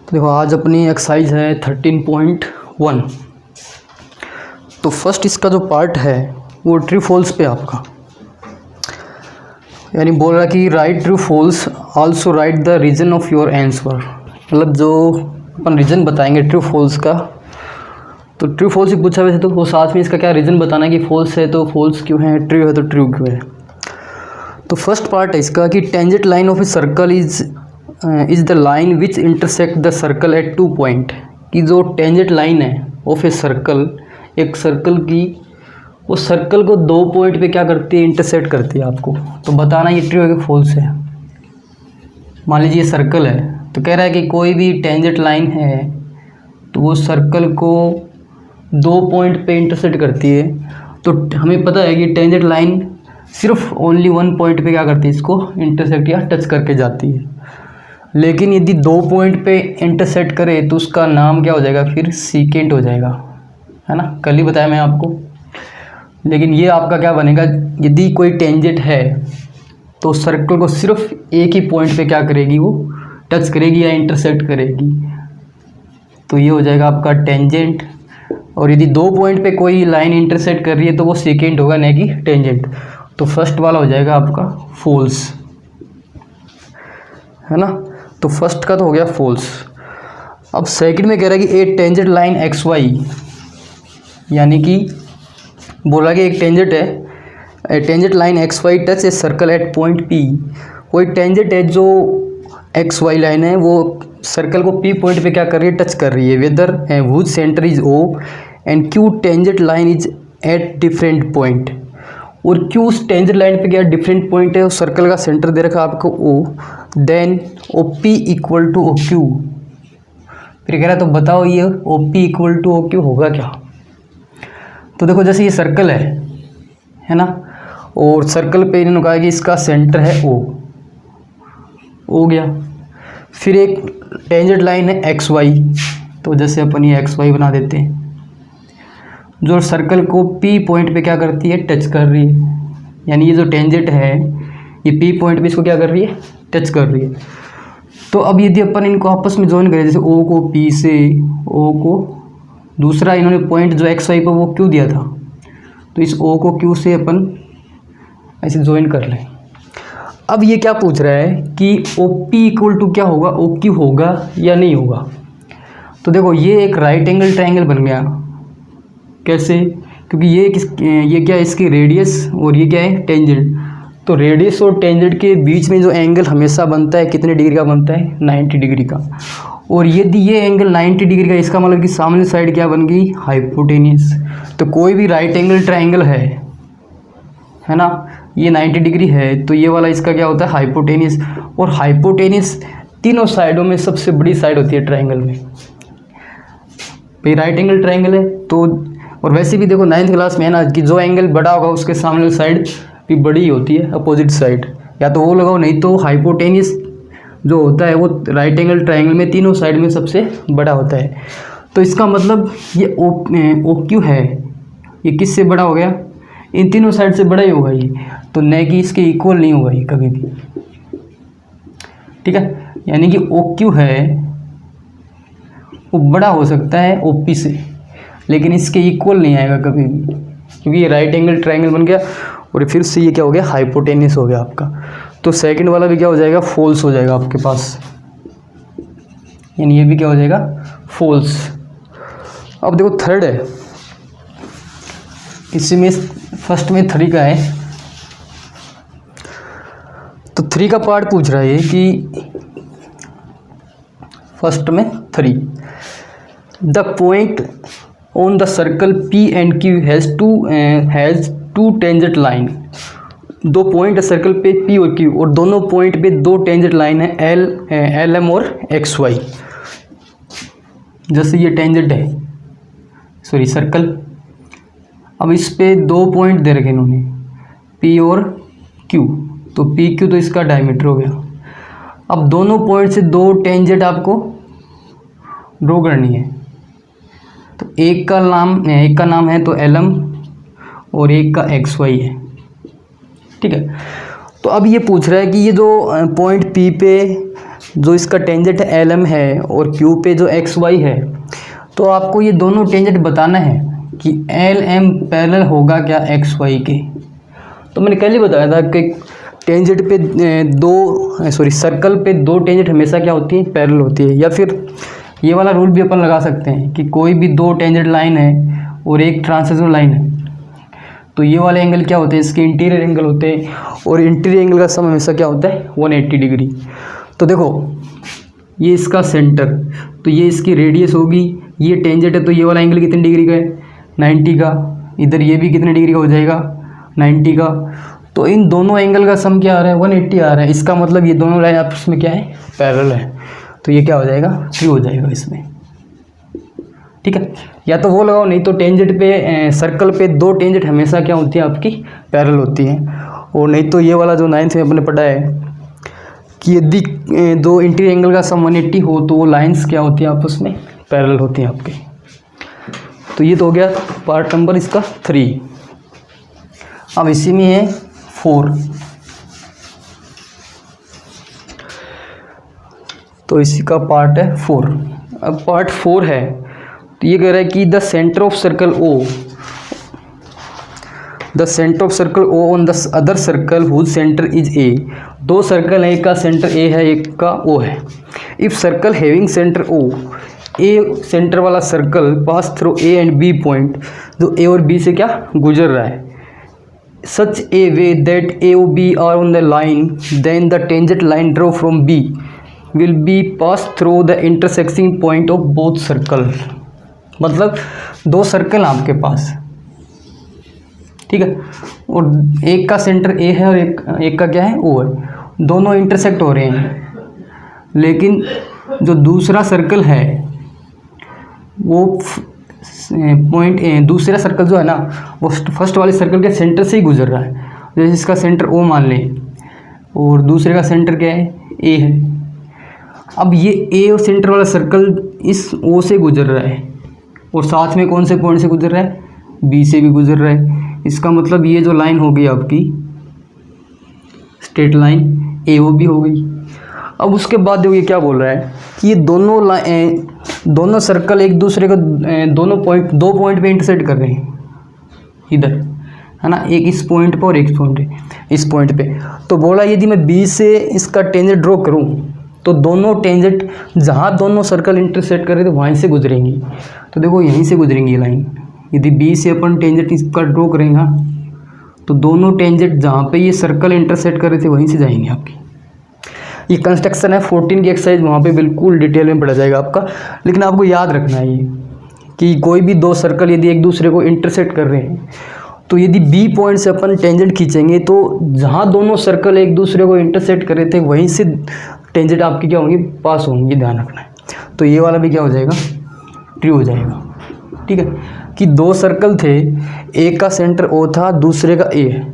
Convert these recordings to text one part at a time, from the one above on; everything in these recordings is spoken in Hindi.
तो देखो आज अपनी एक्सरसाइज है 13.1। तो फर्स्ट इसका जो पार्ट है वो ट्रू फॉल्स पे आपका, यानी बोल रहा कि write true false also write the reason of your answer. मतलब जो अपन रीज़न बताएंगे ट्रू फॉल्स का, तो ट्रू फॉल्स ही पूछा वैसे तो वो साथ में इसका क्या रीज़न बताना है कि फॉल्स है तो फॉल्स क्यों है, ट्रू है तो ट्रू क्यों है। तो फर्स्ट पार्ट है इसका कि tangent line of a circle is the line which intersect the circle at 2 point. कि जो टेंजेंट लाइन है ऑफ ए सर्कल, एक सर्कल की, वो सर्कल को 2 पॉइंट पे क्या करती है, इंटरसेक्ट करती है आपको। तो बताना ये ट्रू है कि फॉल्स है। मान लीजिए ये सर्कल है, तो कह रहा है कि कोई भी टेंजेंट लाइन है तो वो सर्कल को 2 पॉइंट पे इंटरसेक्ट करती है। तो हमें पता है कि टेंजेंट लाइन सिर्फ ओनली 1 पॉइंट पे क्या करती है, इसको इंटरसेक्ट या टच करके जाती है। लेकिन यदि 2 पॉइंट पे इंटरसेक्ट करे तो उसका नाम क्या हो जाएगा, फिर सीकेंट हो जाएगा, है ना। कल ही बताया मैं आपको। लेकिन ये आपका क्या बनेगा, यदि कोई टेंजेंट है तो सर्कल को सिर्फ एक ही पॉइंट पे क्या करेगी, वो टच करेगी या इंटरसेक्ट करेगी। तो ये हो जाएगा आपका टेंजेंट। और यदि 2 पॉइंट पे कोई लाइन इंटरसेक्ट कर रही है तो वो सेकेंड होगा, नहीं कि टेंजेंट। तो फर्स्ट वाला हो जाएगा आपका फॉल्स, है ना। तो फर्स्ट का तो हो गया फॉल्स। अब सेकंड में कह रहा है कि a tangent line X Y, यानी कि बोला कि एक टेंजेंट है, a tangent line X Y touch a circle at point P. कोई टेंजेंट है जो एक्स वाई लाइन है वो सर्कल को पी पॉइंट पे क्या कर रही है, टच कर रही है। Whether whose centre is O and Q tangent line is at different point. और क्यों उस टेंजेंट लाइन पे क्या डिफरेंट पॉइंट है, उस सर्कल का सेंटर दे रखा है आपको O, then O P equal to O Q. फिर कह रहा है तो बताओ ये O P equal to O Q होगा क्या। तो देखो जैसे ये सर्कल है ना, और सर्कल पे इन्होंने कहा कि इसका सेंटर है ओ, हो गया। फिर एक टेंजेंट लाइन है एक्स वाई, तो जैसे अपन ये एक्स वाई बना देते हैं, जो सर्कल को पी पॉइंट पे क्या करती है, टच कर रही है। यानी ये जो टेंजेंट है ये पी पॉइंट पे इसको क्या कर रही है, टच कर रही है। तो अब यदि अपन इनको आपस में ज्वाइन करें, जैसे ओ को पी से, ओ को दूसरा इन्होंने पॉइंट जो एक्स वाई पर वो क्यू दिया था, तो इस ओ को क्यू से अपन ऐसे ज्वाइन कर लें। अब ये क्या पूछ रहा है कि ओ पी इक्वल टू क्या होगा, ओ क्यू होगा या नहीं होगा। तो देखो ये एक राइट एंगल ट्रायंगल बन गया। कैसे, क्योंकि ये क्या है, इसकी रेडियस और ये क्या है, टेंजेंट। तो रेडियस और टेंजेंट के बीच में जो एंगल हमेशा बनता है कितने डिग्री का बनता है, 90 डिग्री का। और यदि ये एंगल 90 डिग्री का, इसका मतलब कि सामने साइड क्या बन गई, हाइपोटेनियस। तो कोई भी राइट एंगल ट्रायंगल है ना, ये 90 डिग्री है तो ये वाला इसका क्या होता है, हाइपोटेनियस। और हाइपोटेनियस तीनों साइडों में सबसे बड़ी साइड होती है ट्रायंगल में। भाई राइट एंगल ट्रायंगल है तो, और वैसे भी देखो 9th क्लास में है ना कि जो एंगल बड़ा होगा उसके सामने साइड भी बड़ी होती है, अपोजिट साइड। या तो वो लगाओ, नहीं तो हाइपोटेनियस जो होता है वो राइट एंगल ट्रायंगल में तीनों साइड में सबसे बड़ा होता है। तो इसका मतलब ये ओ क्यू है, ये किससे बड़ा हो गया, इन तीनों साइड से बड़ा ही होगा ये। तो न कि इसके इक्वल नहीं होगा ये कभी भी, ठीक है। यानी कि ओ क्यू है वो बड़ा हो सकता है ओ पी से, लेकिन इसके इक्वल नहीं आएगा कभी भी, क्योंकि ये राइट एंगल ट्रायंगल बन गया। और फिर से ये क्या हो गया, हाइपोटेनियस हो गया आपका। तो सेकंड वाला भी क्या हो जाएगा, फॉल्स हो जाएगा आपके पास, यानी ये भी क्या हो जाएगा, फॉल्स। अब देखो थर्ड है, इसी में फर्स्ट में 3 का है, तो 3 का पार्ट पूछ रहा है कि फर्स्ट में 3, the point on the circle P and Q has two tangent line. 2 point है सर्कल पे P और Q, और दोनों पॉइंट पे 2 टेंजेंट लाइन है एल एम और एक्स वाई। जैसे ये टेंजेंट है, सॉरी सर्कल, अब इस पे 2 पॉइंट दे रखे इन्होंने P और Q, तो पी क्यू तो इसका डायमीटर हो गया। अब दोनों पॉइंट से 2 टेंजेंट आपको ड्रॉ करनी है। तो एक का नाम है तो एल एम और एक का एक्स वाई है, ठीक है। तो अब ये पूछ रहा है कि ये जो पॉइंट पी पे जो इसका टेंजेंट एल एम है और क्यू पे जो एक्स वाई है, तो आपको ये दोनों टेंजेंट बताना है कि एल एम पैरेलल होगा क्या एक्स वाई के। तो मैंने कल ही बताया था कि टेंजेंट पे सर्कल पे दो टेंजेंट हमेशा क्या होती है, पैरेलल होती है। या फिर ये वाला रूल भी अपन लगा सकते हैं कि कोई भी दो टेंजेंट लाइन है और एक ट्रांसवर्सल लाइन है, तो ये वाले एंगल क्या होते हैं, इसके इंटीरियर एंगल होते हैं, और इंटीरियर एंगल का सम हमेशा क्या होता है, 180 डिग्री। तो देखो ये इसका सेंटर, तो ये इसकी रेडियस होगी, ये टेंजेंट है, तो ये वाला एंगल कितने डिग्री का है, 90 का। इधर ये भी कितने डिग्री का हो जाएगा, 90 का। तो इन दोनों एंगल का सम क्या आ रहा है, 180 आ रहा है। इसका मतलब ये दोनों लाइन आपस में क्या है, पैरेलल है। तो ये क्या हो जाएगा, ट्रू हो जाएगा इसमें। ठीक है, या तो वो लगाओ, नहीं तो टेंजेंट पे सर्कल पे दो टेंजेंट हमेशा क्या होती है, आपकी पैरेलल होती हैं। और नहीं तो ये वाला जो 9th में अपने पढ़ा है कि यदि दो इंटीरियर एंगल का सम 180 हो तो वो लाइंस क्या होती हैं, आपस में पैरेलल होती हैं आपके। तो ये तो हो गया पार्ट नंबर इसका 3। अब इसी में है 4। तो इसी का पार्ट है 4। अब पार्ट 4 है, तो ये कह रहा है कि the centre of circle O on the other circle whose centre is A. दो सर्कल है, एक का सेंटर ए है, एक का ओ है। If circle having centre O, a centre वाला circle pass through A and B point, जो ए और बी से क्या गुजर रहा है, such a way that A or B are on the line, then the tangent line draw from B will be passed through the intersecting point of both circle। मतलब दो सर्कल आपके पास, ठीक है, और एक का सेंटर A है और एक का क्या है, O है। दोनों इंटरसेक्ट हो रहे हैं, लेकिन जो दूसरा सर्कल है वो पॉइंट दूसरा सर्कल जो है ना, वो फर्स्ट वाले सर्कल के सेंटर से ही गुजर रहा है। जैसे इसका सेंटर ओ मान लें और दूसरे का सेंटर क्या है, ए है। अब ये ए और सेंटर वाला सर्कल इस ओ से गुजर रहा है, और साथ में कौन से पॉइंट से गुजर रहा है, बी से भी गुजर रहा है। इसका मतलब ये जो लाइन हो गई आपकी स्ट्रेट लाइन ए ओ बी हो गई। अब उसके बाद देखो ये क्या बोल रहा है कि ये दोनों सर्कल एक दूसरे को दो पॉइंट पे इंटरसेक्ट कर रहे हैं, इधर है ना, एक इस पॉइंट पे और एक इस पॉइंट पे। तो बोला यदि मैं बी से इसका टेंजेंट ड्रॉ करूं तो दोनों टेंजेंट जहां दोनों सर्कल इंटरसेक्ट कर रहे थे वहीं से गुजरेंगी। तो देखो यहीं से गुजरेंगी ये लाइन। यदि बी से अपन टेंजेंट इसका ड्रॉ करेंगे तो दोनों टेंजेंट जहाँ पे ये सर्कल इंटरसेक्ट कर रहे थे वहीं से जाएंगे आपकी। ये कंस्ट्रक्शन है 14 की एक्सरसाइज, वहाँ पे बिल्कुल डिटेल में पढ़ा जाएगा आपका। लेकिन आपको याद रखना है ये कि कोई भी दो सर्कल यदि एक दूसरे को इंटरसेक्ट कर रहे हैं, तो यदि बी पॉइंट से अपन टेंजेंट खींचेंगे तो जहाँ दोनों सर्कल एक दूसरे को इंटरसेक्ट कर रहे थे वहीं से टेंजेंट आपकी क्या होंगी, पास होंगी। ये ध्यान रखना है। तो ये वाला भी क्या हो जाएगा, ट्रू हो जाएगा। ठीक है, कि दो सर्कल थे, एक का सेंटर ओ था, दूसरे का ए है।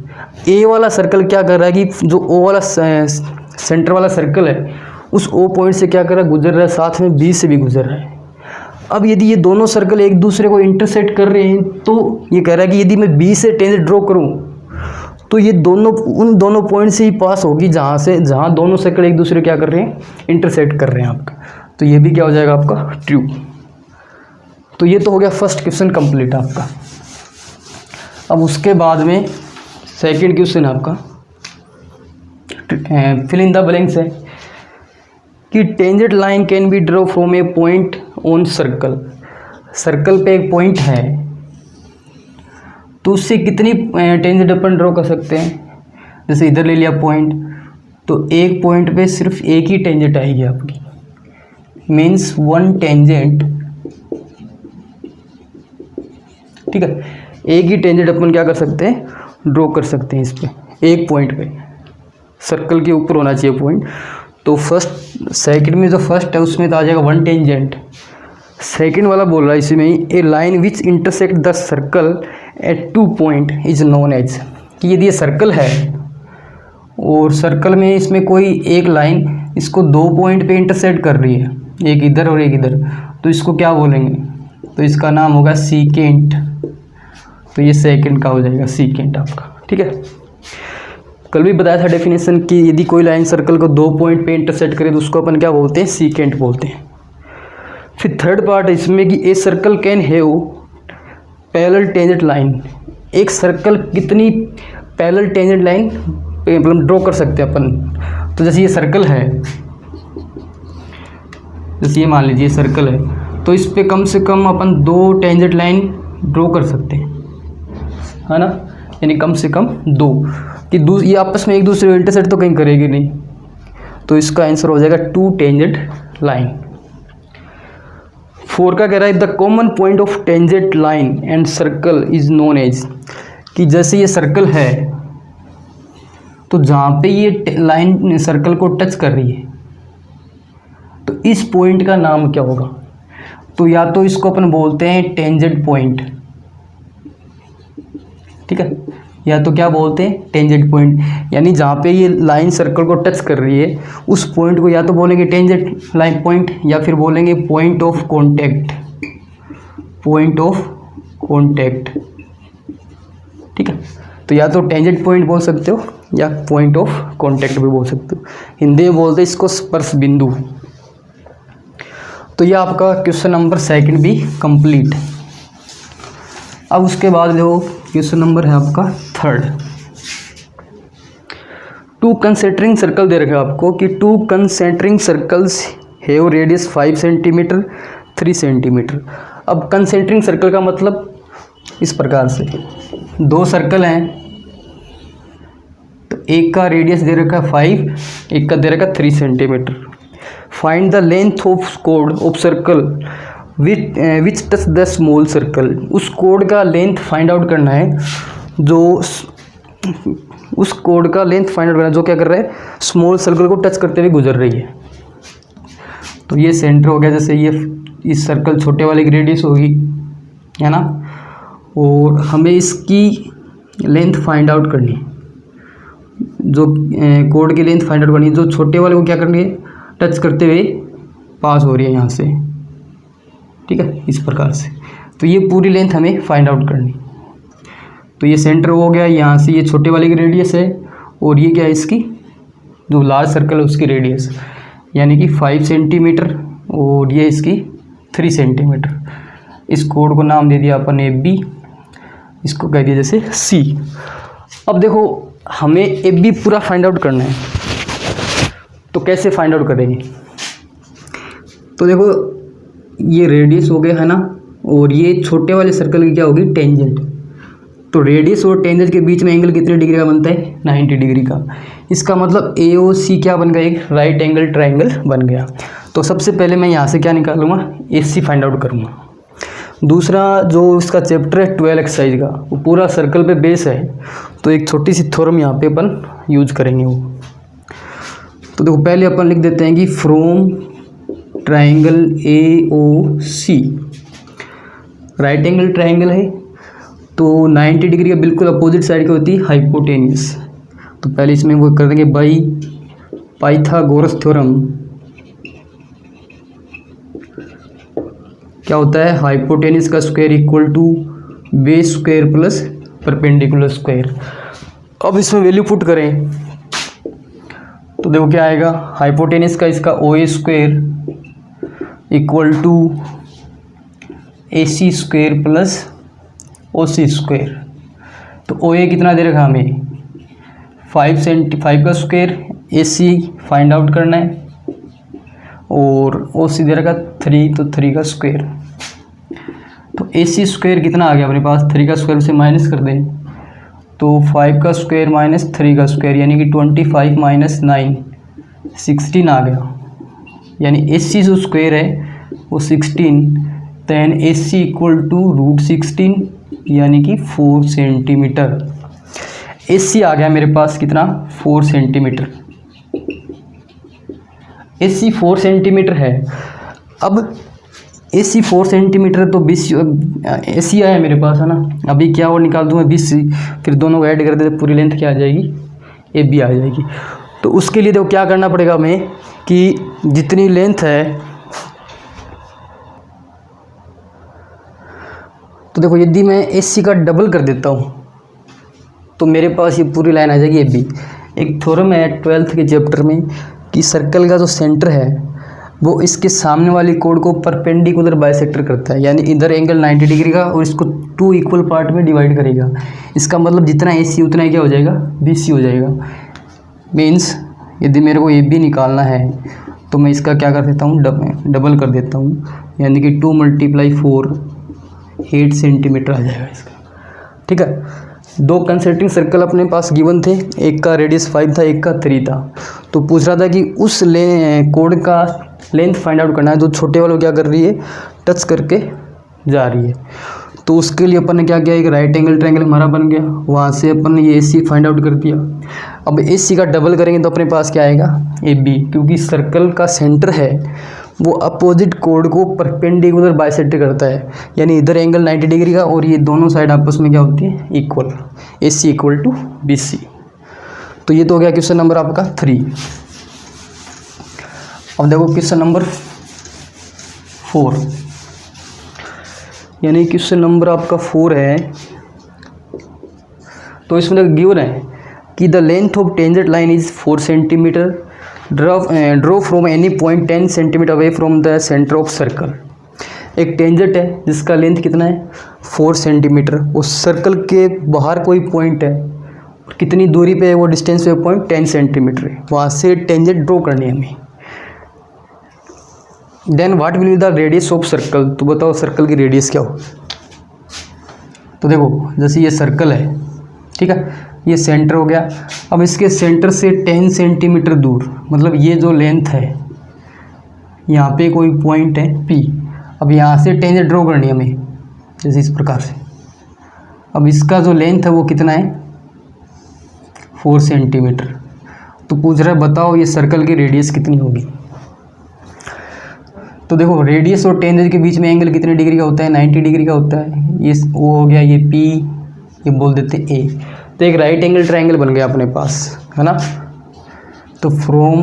ए वाला सर्कल क्या कर रहा है कि जो ओ वाला सेंटर वाला सर्कल है उस ओ पॉइंट से क्या कर रहा है, गुजर रहा है, साथ में बी से भी गुजर रहा है। अब यदि ये दोनों सर्कल एक दूसरे को इंटरसेक्ट कर रहे हैं तो ये कह रहा है कि यदि मैं बी से टेंजेंट ड्रॉ करूं तो ये उन दोनों पॉइंट से ही पास होगी जहाँ दोनों सर्कल एक दूसरे क्या कर रहे हैं, इंटरसेक्ट कर रहे हैं आपका। तो ये भी क्या हो जाएगा आपका, ट्रू। तो ये तो हो गया फर्स्ट क्वेश्चन कंप्लीट आपका। अब उसके बाद में सेकंड क्वेश्चन आपका फिल इन द ब्लैंक्स है कि tangent line can be draw from A point on circle. Circle पे एक पॉइंट है तो उससे कितनी टेंजेंट अपन ड्रॉ कर सकते हैं। जैसे इधर ले लिया पॉइंट, तो एक पॉइंट पे सिर्फ एक ही टेंजेंट आएगी आपकी, मीन्स वन टेंजेंट। ठीक है, एक ही टेंजेंट अपन क्या कर सकते हैं, ड्रॉ कर सकते हैं इस पे, एक पॉइंट पे। सर्कल के ऊपर होना चाहिए पॉइंट। तो सेकंड में जो फर्स्ट है उसमें तो आ जाएगा वन टेंजेंट। सेकंड वाला बोल रहा है इसी में ही, a line which intersect the circle at 2 point is known as. कि यदि ये सर्कल है और सर्कल में इसमें कोई एक लाइन इसको 2 पॉइंट पे इंटरसेक्ट कर रही है, एक इधर और एक इधर, तो इसको क्या बोलेंगे, तो इसका नाम होगा सीकेंट। तो ये सेकंड का हो जाएगा सीकेंट आपका। ठीक है, कल भी बताया था डेफिनेशन कि यदि कोई लाइन सर्कल को 2 पॉइंट पे इंटरसेक्ट करे तो उसको अपन क्या बोलते हैं, सीकेंट बोलते हैं। फिर थर्ड पार्ट है इसमें कि a circle can have parallel tangent line. एक सर्कल कितनी पैरेलल टेंजेंट लाइन मतलब ड्रॉ कर सकते हैं अपन। तो जैसे ये सर्कल है, जैसे ये मान लीजिए सर्कल है, तो इस पे कम से कम अपन 2 टेंजेंट लाइन ड्रॉ कर सकते हैं, है ना, यानी कम से कम 2 कि ये आपस में एक दूसरे को इंटरसेक्ट तो कहीं करेगी नहीं। तो इसका आंसर हो जाएगा 2 टेंजेंट लाइन। 4 का कह रहा है the common point of tangent line and circle is known as, कि जैसे ये सर्कल है तो जहाँ पे ये लाइन सर्कल को टच कर रही है तो इस पॉइंट का नाम क्या होगा। तो या तो इसको अपन बोलते हैं टेंजेंट पॉइंट, ठीक है, या तो क्या बोलते हैं टेंजेंट पॉइंट, यानी जहाँ पे ये लाइन सर्कल को टच कर रही है उस पॉइंट को या तो बोलेंगे टेंजेंट लाइन पॉइंट या फिर बोलेंगे point of contact, point of contact, ठीक है। तो या तो टेंजेंट पॉइंट बोल सकते हो या पॉइंट ऑफ कॉन्टैक्ट भी बोल सकते हो। हिंदी में बोलते हैं इसको स्पर्श बिंदु। तो ये आपका क्वेश्चन नंबर 2 भी कंप्लीट। अब उसके बाद देखो क्वेश्चन नंबर है आपका 3। 2 कंसेंट्रिक सर्कल दे रखे आपको कि 2 concentric circles have radius 5 centimetre 3 centimetre. अब कंसेंट्रिक सर्कल का मतलब इस प्रकार से 2 सर्कल हैं, तो एक का रेडियस दे रखा है 5, एक का दे रखा 3 centimetre. Find the length of code of circle which touch the small circle. उस कोड का लेंथ फाइंड आउट करना है जो उस कोड का लेंथ फाइंड आउट करना है जो क्या कर रहा है, स्मॉल सर्कल को टच करते हुए गुजर रही है। तो ये सेंटर हो गया, जैसे ये इस सर्कल छोटे वाले की रेडियस होगी, है ना, और हमें इसकी लेंथ फाइंड आउट करनी है, जो कोड की लेंथ फाइंड आउट करनी है, जो छोटे वाले को क्या करनी है, टच करते हुए पास हो रही है यहाँ से, ठीक है, इस प्रकार से। तो ये पूरी लेंथ हमें फाइंड आउट करनी। तो ये सेंटर हो गया, यहाँ से ये छोटे वाले की रेडियस है और ये क्या है, इसकी जो लार्ज सर्कल है उसकी रेडियस, यानी कि 5 सेंटीमीटर और ये इसकी 3 सेंटीमीटर। इस कोड को नाम दे दिया अपन AB, इसको कह दिया जैसे C। अब देखो हमें AB पूरा फाइंड आउट करना है, तो कैसे फाइंड आउट करेंगे। तो देखो ये रेडियस हो गया, है ना, और ये छोटे वाले सर्कल की क्या होगी, टेंजेंट। तो रेडियस और टेंजेंट के बीच में एंगल कितने डिग्री का बनता है, 90 डिग्री का। इसका मतलब AOC क्या बन गया, एक राइट एंगल ट्राइंगल बन गया। तो सबसे पहले मैं यहाँ से क्या निकालूंगा, AC फाइंड आउट करूँगा। दूसरा जो इसका चैप्टर है 12 एक्सरसाइज का, वो पूरा सर्कल पे बेस है, तो एक छोटी सी थ्योरम यहाँ पे अपन यूज करेंगे वो। तो देखो पहले अपन लिख देते हैं कि from triangle AOC, right angle triangle है, तो 90 डिग्री के बिल्कुल अपोजिट साइड की होती है हाइपोटेन्यूस। तो पहले इसमें वो कर देंगे बाई पाइथागोरस थ्योरम। क्या होता है, हाइपोटेन्यूस का square equal to base square plus perpendicular square. अब इसमें वैल्यू पुट करें तो देखो क्या आएगा, हाइपोटेन्यूस का इसका OA square equal to AC square plus OC square. तो OA कितना दे रखा हमें, 5 का स्क्वायर, AC फाइंड आउट करना है, और OC दे रखा 3, तो 3 का स्क्वायर। तो AC स्क्वायर कितना आ गया अपने पास, 3 का स्क्वायर से माइनस कर दें तो 5 का स्क्वायर माइनस 3 का स्क्वायर, यानी कि 25 माइनस 9 16 आ गया। यानी AC जो स्क्वायर है वो 16, दैन AC इक्वल टू √16 यानी कि 4 सेंटीमीटर। AC आ गया मेरे पास कितना, 4 सेंटीमीटर। AC 4 सेंटीमीटर है। अब AC 4 सेंटीमीटर तो BC AC आया मेरे पास, है ना। अभी क्या और निकाल दूँ मैं, BC, फिर दोनों को ऐड कर देते पूरी लेंथ क्या आ जाएगी, AB आ जाएगी। तो उसके लिए देखो क्या करना पड़ेगा हमें कि जितनी लेंथ है, तो देखो यदि मैं AC का डबल कर देता हूँ तो मेरे पास ये पूरी लाइन आ जाएगी AB। एक थ्योरम है 12th के चैप्टर में कि सर्कल का जो सेंटर है वो इसके सामने वाली कोड को परपेंडिकुलर बाइसेक्टर करता है, यानी इधर एंगल 90 डिग्री का और इसको 2 इक्वल पार्ट में डिवाइड करेगा। इसका मतलब जितना AC उतना ही क्या हो जाएगा, BC हो जाएगा। मीन्स यदि मेरे को AB निकालना है तो मैं इसका क्या कर देता हूँ, डबल कर देता हूँ, यानी कि 2 × 4 8 सेंटीमीटर आ जाएगा इसका। ठीक है, 2 कंसेंट्रिक सर्कल अपने पास गिवन थे, एक का रेडियस 5 था, एक का 3 था। तो पूछ रहा था कि उस कोड का लेंथ फाइंड आउट करना है, जो छोटे वालों क्या कर रही है, टच करके जा रही है। तो उसके लिए अपन ने क्या किया, एक राइट एंगल ट्रायंगल हमारा बन गया, वहाँ से अपन ने ये AC फाइंड आउट कर दिया। अब AC का डबल करेंगे तो अपने पास क्या आएगा, AB, क्योंकि सर्कल का सेंटर है वो अपोजिट कोड को परपेंडिकुलर बाइसेक्टर करता है, यानी इधर एंगल 90 डिग्री का और ये दोनों साइड आपस में क्या होती है, इक्वल, AC = BC। तो ये तो हो गया क्वेश्चन नंबर आपका 3। अब देखो क्वेश्चन नंबर 4, यानी क्वेश्चन नंबर आपका 4 है। तो इसमें गिवन है कि the length of tangent line is 4 centimetre, draw from any point 10 centimetre away from the centre of circle. एक टेंजेंट है जिसका लेंथ कितना है, 4 सेंटीमीटर, उस सर्कल के बाहर कोई पॉइंट है, कितनी दूरी पे है वो डिस्टेंस पे पॉइंट 10 सेंटीमीटर है, वहाँ से टेंजेंट ड्रॉ करनी है हमें। Then what will be the radius of circle, तो बताओ सर्कल की रेडियस क्या हो। तो देखो जैसे ये सर्कल है, ठीक है, ये सेंटर हो गया। अब इसके सेंटर से 10 सेंटीमीटर दूर, मतलब ये जो लेंथ है, यहाँ पे कोई पॉइंट है P। अब यहाँ से टेंजेंट ड्रॉ करनी है हमें, जैसे इस प्रकार से। अब इसका जो लेंथ है वो कितना है, 4 सेंटीमीटर। तो पूछ रहा है बताओ ये सर्कल की रेडियस कितनी होगी। तो देखो रेडियस और टेंजेंट के बीच में एंगल कितने डिग्री का होता है, 90 डिग्री का होता है। ये वो हो गया, ये P, ये बोल देते हैं A। तो एक राइट एंगल ट्रायंगल बन गया अपने पास, है ना। तो from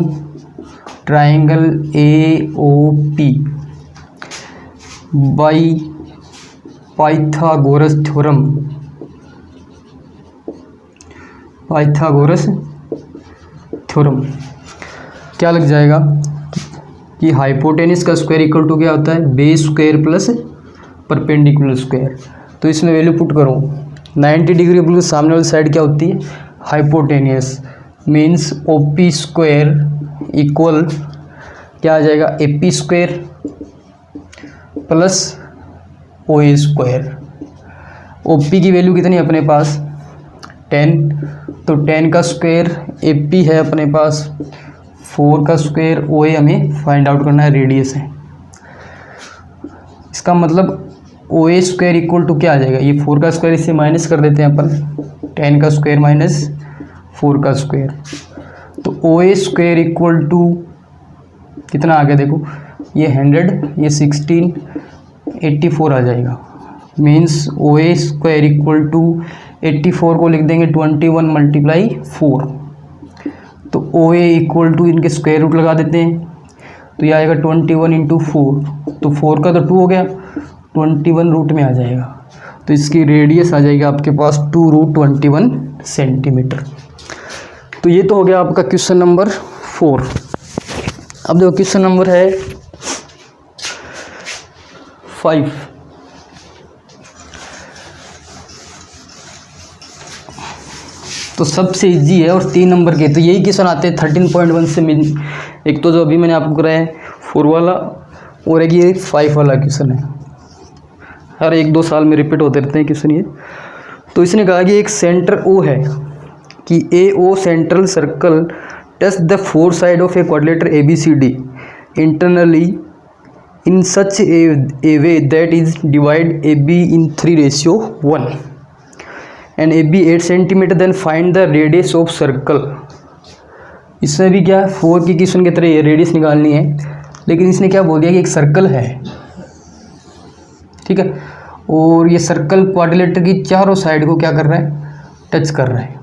triangle AOP by Pythagoras theorem, क्या लग जाएगा कि हाइपोटेनस का स्क्वायर इक्वल टू क्या होता है, base square plus perpendicular square. तो इसमें वैल्यू पुट करो, 90 डिग्री बिल्कुल सामने वाली साइड क्या होती है, hypotenuse, means OP square equal क्या आ जाएगा, AP square plus OA square. OP की वैल्यू कितनी है अपने पास, 10, तो 10 का स्क्वायर AP है अपने पास, 4 का स्क्वायर OA हमें फाइंड आउट करना है, रेडियस है। इसका मतलब OA स्क्वायर इक्वल टू क्या आ जाएगा, ये 4 का स्क्वायर इससे माइनस कर देते हैं अपन, 10 का स्क्वायर माइनस 4 का स्क्वायर। तो OA स्क्वायर इक्वल टू कितना आ गया, देखो ये 100, ये 16, 84 आ जाएगा। Means OA square equal to 84 को लिख देंगे 21 × 4। तो OA इक्वल टू इनके स्क्वायर रूट लगा देते हैं, तो ये आएगा 21 × 4, तो 4 का तो 2 हो गया, 21 रूट में आ जाएगा। तो इसकी रेडियस आ जाएगी आपके पास 2√21 सेंटीमीटर। तो ये तो हो गया आपका क्वेश्चन नंबर 4। अब देखो क्वेश्चन नंबर है 5। तो सबसे इजी है और 3 नंबर के, तो यही क्वेश्चन आते हैं 13.1 से। एक तो जो अभी मैंने आपको कराया है 4 वाला, और एक ये 5 वाला क्वेश्चन है, हर 1-2 साल में रिपीट होते रहते हैं क्वेश्चन ये। तो इसने कहा कि एक सेंटर O है, कि AO central circle touch the 4 side of a quadrilateral ABCD internally in such a way that is divide AB in 3:1 and AB 8 centimetre, then find the radius of circle. इसमें भी क्या 4 की क्वेश्चन की तरह ये रेडियस निकालनी है, लेकिन इसने क्या बोल दिया कि एक सर्कल है, ठीक है, और ये सर्कल क्वाड्रिलेटरल की चारों साइड को क्या कर रहा है, टच कर रहा है।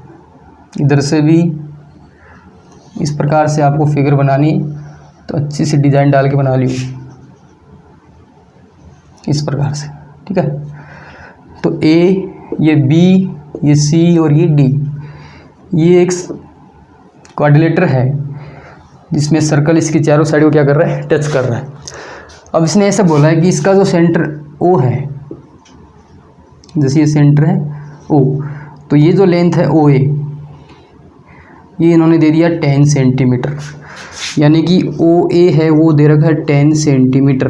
इधर से भी इस प्रकार से आपको फिगर बनानी है, तो अच्छी सी डिज़ाइन डाल के बना लियो इस प्रकार से, ठीक है। तो A, ये B, ये C और ये D, ये एक क्वाड्रिलेटर है जिसमें सर्कल इसकी चारों साइड को क्या कर रहा है, टच कर रहा है। अब इसने ऐसा बोला है कि इसका जो सेंटर ओ है, जैसे ये सेंटर है ओ, तो ये जो लेंथ है ओ ए, ये इन्होंने दे दिया 10 सेंटीमीटर, यानी कि ओ ए है वो दे रखा है 10 सेंटीमीटर।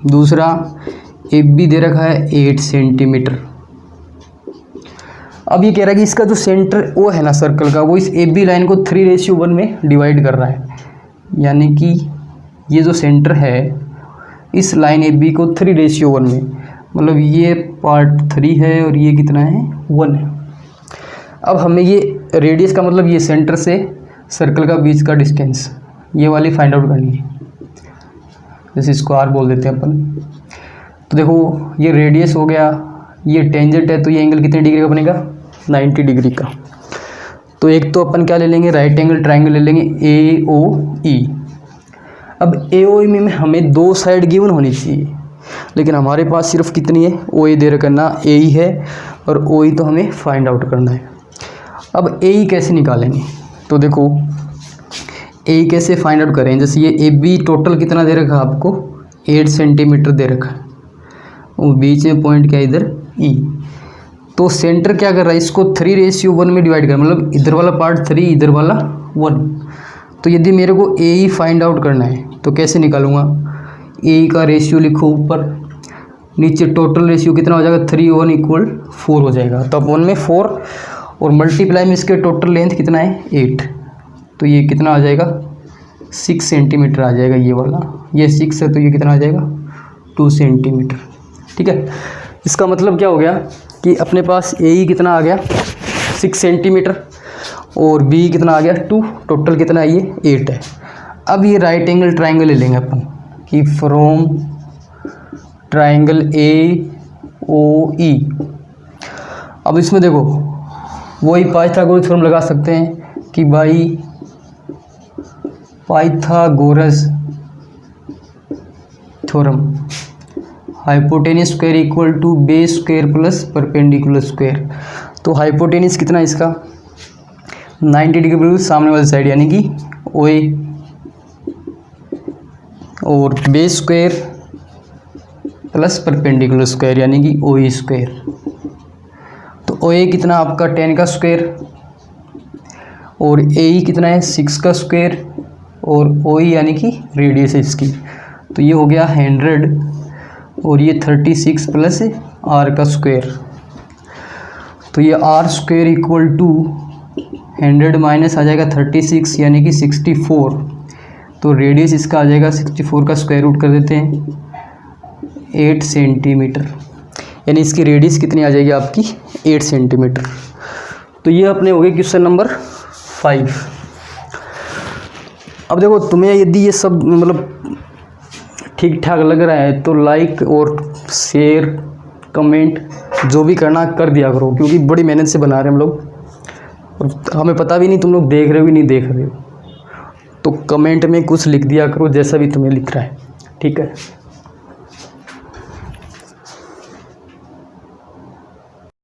दूसरा ए बी दे रखा है 8 सेंटीमीटर। अब ये कह रहा है कि इसका जो सेंटर ओ है ना सर्कल का, वो इस ए बी लाइन को 3:1 में डिवाइड कर रहा है, यानी कि ये जो सेंटर है इस लाइन ए बी को 3:1 में, मतलब ये पार्ट 3 है और ये कितना है 1 है। अब हमें ये रेडियस का मतलब ये सेंटर से सर्कल का बीच का डिस्टेंस ये वाली फाइंड आउट करनी है, जैसे इसको आर बोल देते हैं अपन। तो देखो ये रेडियस हो गया, ये टेंजेंट है, तो ये एंगल कितने डिग्री का बनेगा, 90 डिग्री का। तो एक तो अपन क्या ले लेंगे, राइट एंगल ट्राइंगल ले लेंगे ए ओ ई। अब ए ओ ई में हमें दो साइड गिवन होनी चाहिए, लेकिन हमारे पास सिर्फ कितनी है, ओ ई दे रखा ना, ए ई है और ओ ई तो हमें फाइंड आउट करना है। अब ए ई कैसे निकालेंगे, तो देखो ए ई कैसे फाइंड आउट करें, जैसे ये ए बी टोटल कितना दे रखा है आपको, 8 सेंटीमीटर दे रखा है, और बीच में पॉइंट क्या इधर ई। तो सेंटर क्या कर रहा है, इसको 3:1 में डिवाइड कर, मतलब इधर वाला पार्ट 3 इधर वाला 1। तो यदि मेरे को ए ई फाइंड आउट करना है तो कैसे निकालूंगा, ए ई का रेशियो लिखो ऊपर, नीचे टोटल रेशियो कितना हो जाएगा, 3 1 = 4 हो जाएगा। तो अब 1 में 4 और मल्टीप्लाई में इसके टोटल लेंथ कितना है 8, तो ये कितना आ जाएगा 6 सेंटीमीटर आ जाएगा ये वाला, ये 6 है तो ये कितना आ जाएगा 2 सेंटीमीटर। ठीक है, इसका मतलब क्या हो गया कि अपने पास ए ई कितना आ गया 6 सेंटीमीटर और बी कितना आ गया 2, टोटल कितना है ये 8 है। अब ये राइट एंगल ट्राइंगल ले लेंगे अपन कि फ्रॉम ट्राइंगल ए ओ ई। अब इसमें देखो वही पाइथागोरस थ्योरम लगा सकते हैं कि भाई Pythagoras theorem, hypotenuse square equal to base square plus perpendicular square. तो हाइपोटेनियस कितना है इसका 90 डिग्री सामने वाली साइड, यानी कि ओ ए, और base square plus perpendicular square यानी कि ओ ई स्क्वायर। तो ओ ए कितना आपका 10 का स्क्वायर और ए ई कितना है 6 का स्क्वायर और ओ ई यानी कि रेडियस है इसकी, तो ये हो गया 100 और ये 36 प्लस आर का स्क्वायर। तो ये R square equal to 100 minus आ जाएगा 36 यानी कि 64। तो रेडियस इसका आ जाएगा 64 का स्क्वायर रूट कर देते हैं 8 सेंटीमीटर, यानी इसकी रेडियस कितनी आ जाएगी आपकी 8 सेंटीमीटर। तो ये अपने हो गए क्वेश्चन नंबर 5। अब देखो तुम्हें यदि ये सब मतलब ठीक ठाक लग रहा है तो लाइक और शेयर कमेंट जो भी करना कर दिया करो, क्योंकि बड़ी मेहनत से बना रहे हैं हम लोग और हमें पता भी नहीं तुम लोग देख रहे हो कि नहीं देख रहे हो। तो कमेंट में कुछ लिख दिया करो जैसा भी तुम्हें लिख रहा है, ठीक है।